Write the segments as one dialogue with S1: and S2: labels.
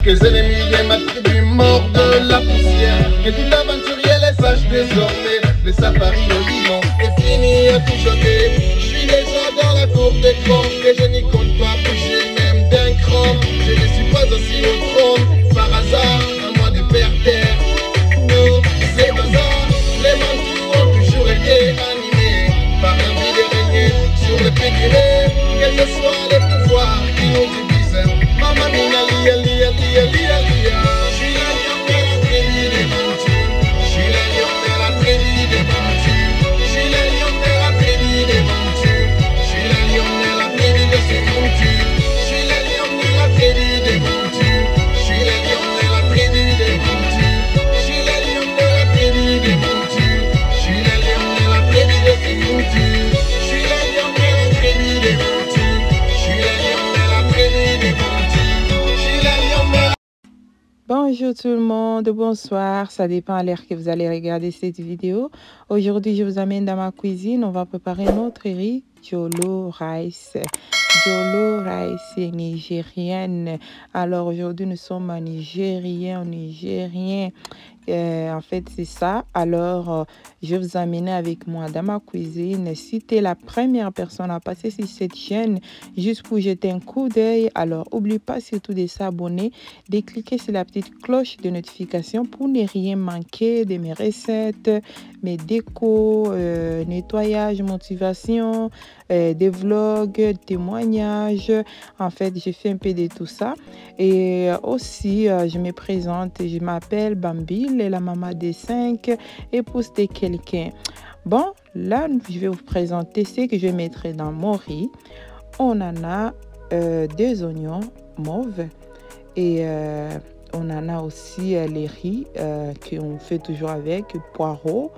S1: Que les ennemis de ma tribu mordent de la poussière. Que tout aventurier les sache désormais. Le safari au Liban est fini à tout jeter. Je suis déjà dans la cour des grands. Et je n'y compte pas bouger même d'un cran. Je ne suis pas assis au trône par hasard, à moi de faire taire. Non, c'est bazar. Les mentous ont toujours été animés par l'envie de régner sur le pédéré. Quels que soient les pouvoirs qui nous divisent. Maman mina lia lia lia lia lia. Je suis la lion de la tribu des mentus. Je suis la lion de la tribu des mentus. Je suis la lion de la tribu des mentus. Je suis la lion de la tribu de ces mentus. Je suis la lion de la tribu des mentus. Je suis la lion de la tribu des mentus. Je suis la lion de la tribu des mentus. Je suis la lion de la tribu de ces mentus. Je suis la lion de la tribu des mentus. Je suis la lion de la tribu des mentus. Je suis la lion de la...
S2: Bonjour tout le monde, bonsoir, ça dépend à l'heure que vous allez regarder cette vidéo. Aujourd'hui, je vous amène dans ma cuisine, on va préparer notre riz Jollof Rice. Jollof Rice nigérienne. Alors aujourd'hui, nous sommes en Nigérien, en fait, c'est ça. Alors, je vais vous amener avec moi dans ma cuisine. Si tu es la première personne à passer sur cette chaîne, juste pour jeter un coup d'œil, alors n'oublie pas surtout de s'abonner, de cliquer sur la petite cloche de notification pour ne rien manquer de mes recettes, mes décos, nettoyage, motivation, des vlogs, témoignages. En fait, j'ai fait un peu de tout ça. Et aussi, je me présente, je m'appelle Bambil, la maman des 5 épouses de quelqu'un. Bon, là, je vais vous présenter ce que je mettrai dans mon riz. On en a deux oignons mauves et on en a aussi les riz qu'on fait toujours avec poireaux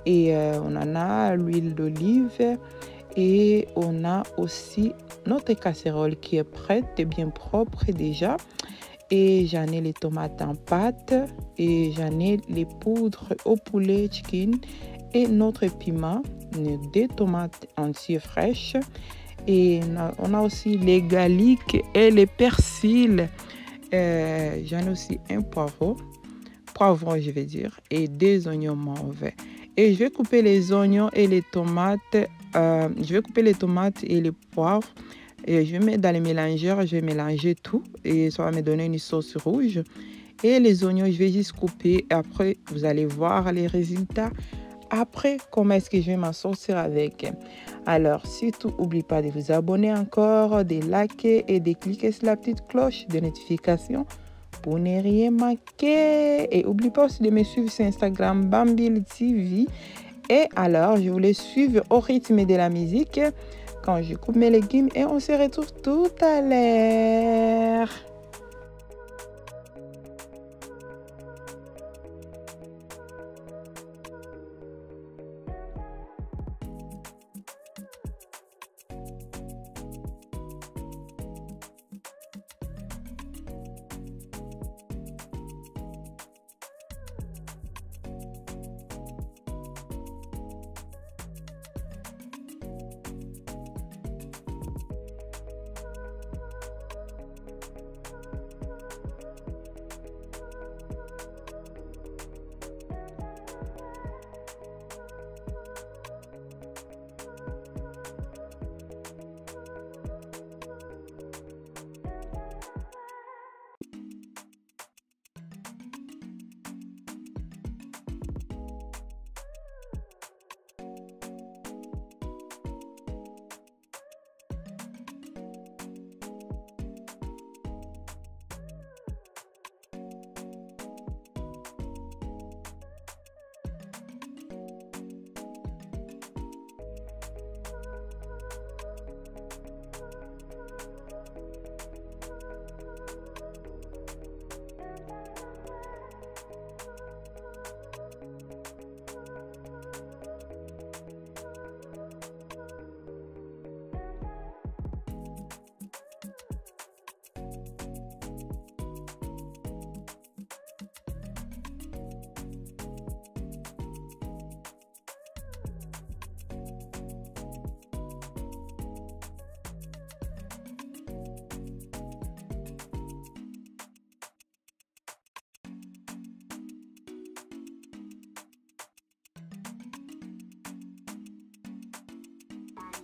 S2: et on en a l'huile d'olive. Et on a aussi notre casserole qui est prête et bien propre déjà. Et j'en ai les tomates en pâte. Et j'en ai les poudres au poulet chicken. Et notre piment, des tomates entières fraîches. Et on a aussi les garlics et les persils. J'en ai aussi un poivron je vais dire. Et des oignons mauves. Et je vais couper les oignons et les tomates. Je vais couper les tomates et les poivres. Et je vais mettre dans les mélangeurs. Je vais mélanger tout. Et ça va me donner une sauce rouge. Et les oignons, je vais juste couper. Et après, vous allez voir les résultats. Après, comment est-ce que je vais m'en sortir avec. Alors, surtout, n'oubliez pas de vous abonner encore, de liker et de cliquer sur la petite cloche de notification pour ne rien manquer. Et n'oublie pas aussi de me suivre sur Instagram Bambil TV. Et alors, je voulais suivre au rythme de la musique quand je coupe mes légumes et on se retrouve tout à l'heure.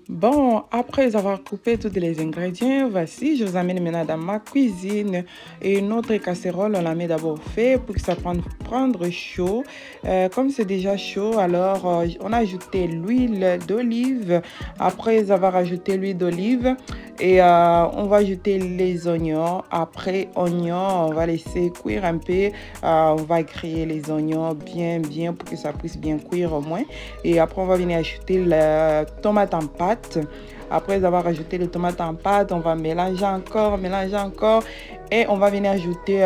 S2: Bon, après avoir coupé tous les ingrédients, voici, je vous amène maintenant dans ma cuisine. Et notre casserole, on la met d'abord au feu pour que ça prendre chaud. Comme c'est déjà chaud, alors on a ajouté l'huile d'olive. Après avoir ajouté l'huile d'olive, et on va ajouter les oignons. Après oignons, on va laisser cuire un peu. On va griller les oignons bien pour que ça puisse bien cuire au moins. Et après, on va venir ajouter la tomate en pâte. Après avoir ajouté les tomates en pâte, on va mélanger encore. Et on va venir ajouter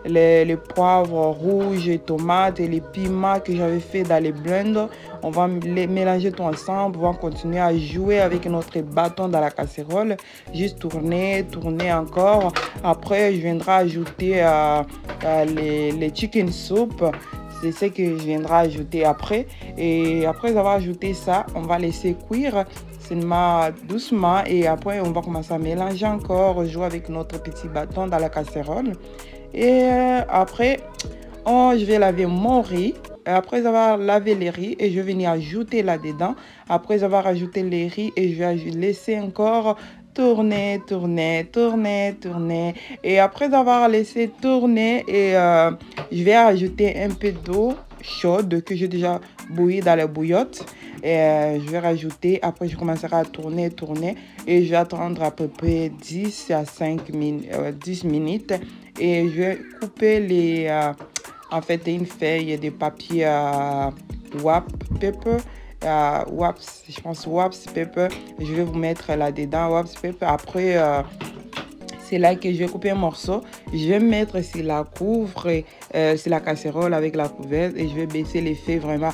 S2: les poivres rouges, les tomates et les piments que j'avais fait dans les blenders. On va les mélanger tout ensemble. On va continuer à jouer avec notre bâton dans la casserole. Juste tourner encore. Après, je viendrai ajouter les chicken soup. C'est ce que je viendrai ajouter après. Et après avoir ajouté ça, on va laisser cuire seulement doucement. Et après, on va commencer à mélanger encore, jouer avec notre petit bâton dans la casserole. Et après, je vais laver mon riz. Après avoir lavé les riz, et je vais venir ajouter là-dedans. Après avoir ajouté les riz, et je vais laisser encore tourner. Et après avoir laissé tourner, et je vais ajouter un peu d'eau chaude que j'ai déjà bouillie dans la bouillotte. Et je vais rajouter, après je commencerai à tourner et je vais attendre à peu près 10 à 10 minutes. Et je vais couper en fait une feuille de papier wax paper. Je pense wax paper. Je vais vous mettre là-dedans wax paper. Après, c'est là que je vais couper un morceau. Je vais mettre sur la sur la casserole avec la couverture, et je vais baisser les feux vraiment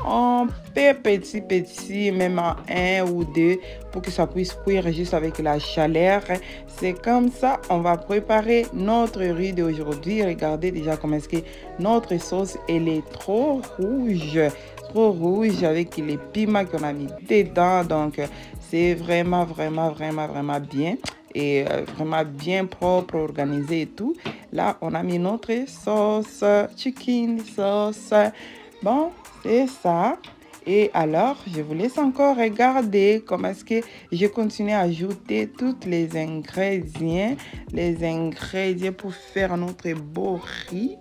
S2: en petit, même en 1 ou 2, pour que ça puisse cuire juste avec la chaleur. C'est comme ça on va préparer notre riz d'aujourd'hui. Regardez déjà comment est-ce que notre sauce, elle est trop rouge avec les piments qu'on a mis dedans. Donc c'est vraiment bien, et vraiment bien propre, organisé et tout. Là on a mis notre sauce chicken sauce. Bon, c'est ça. Et alors, je vous laisse encore regarder comment est-ce que je continue à ajouter tous les ingrédients pour faire notre beau riz.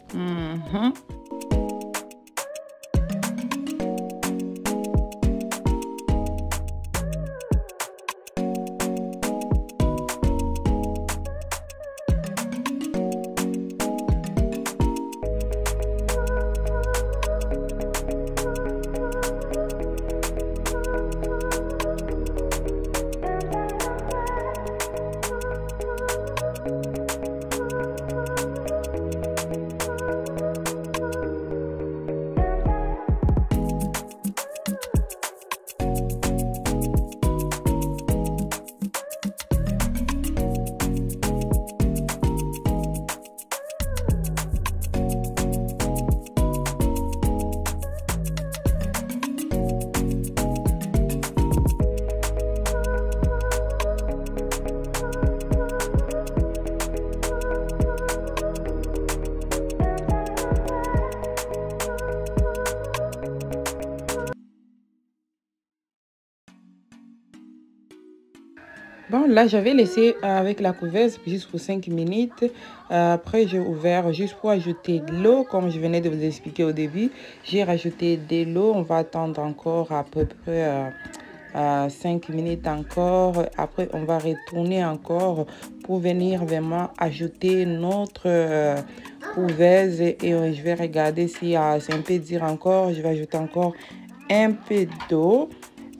S2: Bon, là, j'avais laissé avec la couverture juste pour 5 minutes. Après, j'ai ouvert juste pour ajouter de l'eau. Comme je venais de vous expliquer au début, j'ai rajouté de l'eau. On va attendre encore à peu près 5 minutes encore. Après, on va retourner encore pour venir vraiment ajouter notre couverture. Et je vais regarder si c'est un peu dire encore. Je vais ajouter encore un peu d'eau,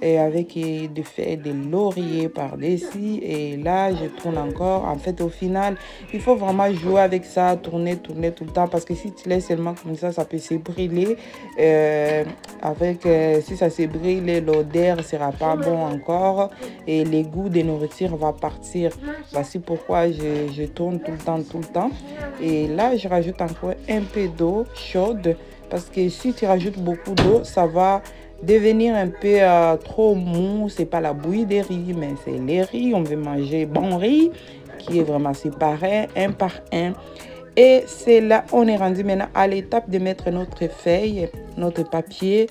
S2: et avec des feuilles de laurier par-dessus. Et là, je tourne encore. En fait, au final, il faut vraiment jouer avec ça, tourner tout le temps, parce que si tu laisses seulement comme ça peut se brûler. Si ça se brûle, l'odeur ne sera pas bon encore, et les goûts de nourriture va partir. Voici pourquoi je tourne tout le temps. Et là, je rajoute encore un peu d'eau chaude, parce que si tu rajoutes beaucoup d'eau, ça va devenir un peu trop mou. C'est pas la bouillie des riz, mais c'est les riz. On veut manger bon riz qui est vraiment séparé un par un. Et c'est là on est rendu maintenant à l'étape de mettre notre feuille, notre papier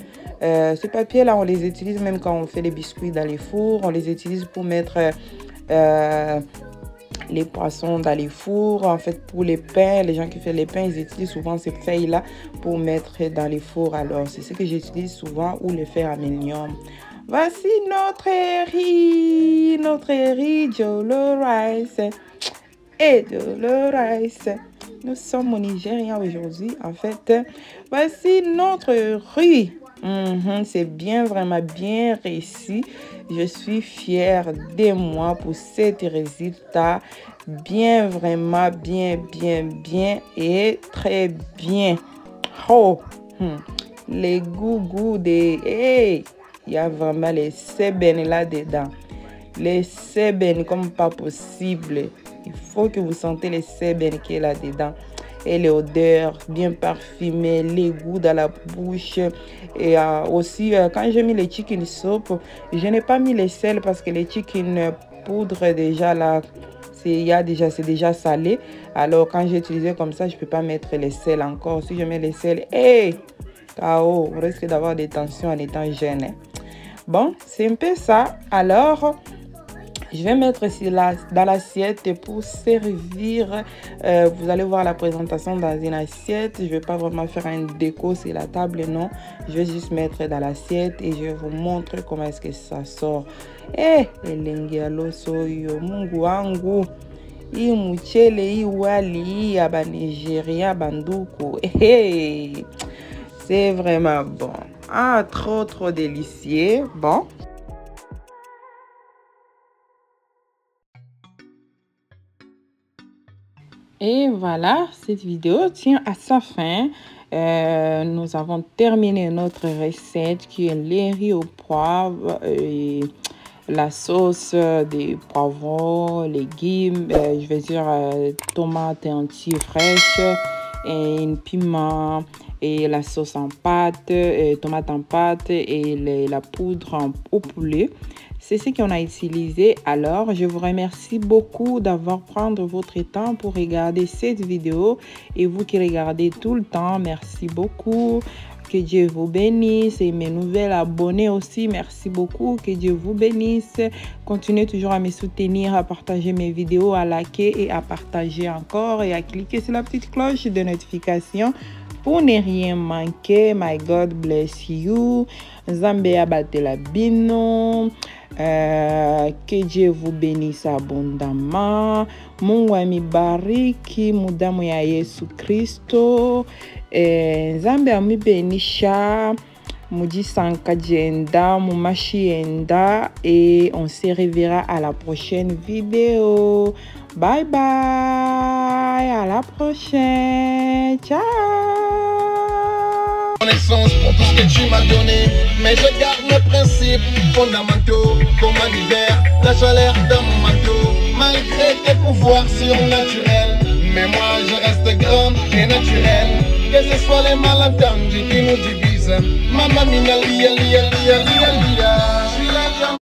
S2: Ce papier-là, on les utilise même quand on fait les biscuits dans les fours. On les utilise pour mettre les poissons dans les fours. En fait, pour les pains, les gens qui font les pains, ils utilisent souvent ces feuilles-là pour mettre dans les fours. Alors, c'est ce que j'utilise souvent, ou le fer amélium. Voici notre riz Jollof Rice et Jollof Rice. Nous sommes au Nigeria aujourd'hui. En fait, voici notre riz. C'est bien, vraiment bien réussi. Je suis fière de moi pour cet résultat. Bien, vraiment, bien et très bien. Oh, les goûts des... Hey, il y a vraiment les sébènes là-dedans. Les sébènes comme pas possible. Il faut que vous sentez les sébènes qui est là-dedans. Et l'odeur bien parfumée, les goûts dans la bouche. Et aussi, quand j'ai mis les chicken soup, je n'ai pas mis les sel parce que les chicken poudre déjà là, c'est déjà salé. Alors quand j'ai utilisé comme ça, je ne peux pas mettre les sel encore. Si je mets les sel, KO, on risque d'avoir des tensions en étant jeune. Hein. Bon, c'est un peu ça. Alors, je vais mettre dans l'assiette pour servir. Vous allez voir la présentation dans une assiette. Je ne vais pas vraiment faire un déco sur la table, non. Je vais juste mettre dans l'assiette et je vais vous montrer comment est-ce que ça sort. Elengialo soyo mungu wangu. I mchele i wali aba Nigeria banduku. C'est vraiment bon. Ah, trop délicieux. Bon. Et voilà, cette vidéo tient à sa fin. Nous avons terminé notre recette qui est les riz au poivre et la sauce des poivrons, légumes, je vais dire tomates entières fraîches et une piment et la sauce en pâte, tomate en pâte et la poudre au poulet. C'est ce qu'on a utilisé. Alors, je vous remercie beaucoup d'avoir pris votre temps pour regarder cette vidéo. Et vous qui regardez tout le temps, merci beaucoup. Que Dieu vous bénisse. Et mes nouvelles abonnés aussi, merci beaucoup. Que Dieu vous bénisse. Continuez toujours à me soutenir, à partager mes vidéos, à liker et à partager encore. Et à cliquer sur la petite cloche de notification pour ne rien manquer. My God bless you. Zambé abatela bino. Que Dieu vous bénisse abondamment. Mungu amibariki mudamu ya Yesu Kristo. Nzambe amibenisha mujisanka jenda mumashienda et on se reverra à la prochaine vidéo. Bye bye, à la prochaine. Ciao.
S1: Connaissance pour tout ce que tu m'as donné, mais je garde mes principes fondamentaux comme en hiver, la chaleur dans mon manteau, malgré tes pouvoirs surnaturels. Mais moi je reste grand et naturel, que ce soit les malentendus qui nous divisent. Maman mina lia lia lia lia lia.